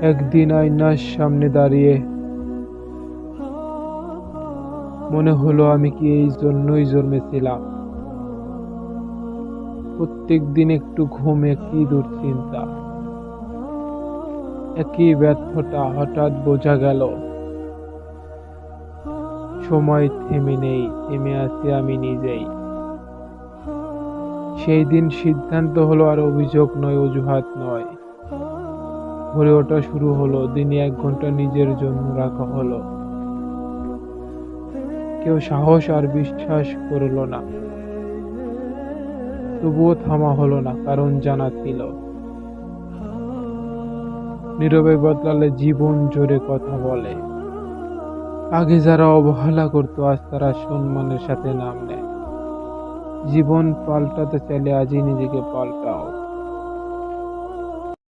একদিন আয়নার সামনে দাঁড়িয়ে মনে হলো আমি কি এই জন্যই জন্মেছিলাম। প্রত্যেক দিন একটু ঘুম, একই দুশ্চিন্তা, একই ব্যর্থতা। হঠাৎ বোঝা গেল সময় থেমে নেই, থেমে আছি আমি নিজেই। সেই দিন সিদ্ধান্ত হলো আর অভিযোগ নয়, অজুহাত নয়। ভোরে ওঠা শুরু হলো, দিনে 1 ঘন্টা নিজের জন্য রাখা হলো। কেউ সাহস আর বিশ্বাস করলো না, তবুও থামা হলো না, কারণ জানা ছিল নীরবে বদলালে জীবন জোরে কথা বলে। আগে যারা অবহেলা করতো আজ তারা সম্মানের সাথে নাম নেয়। জীবন পাল্টাতে চাইলে আজই নিজেকে পাল্টা।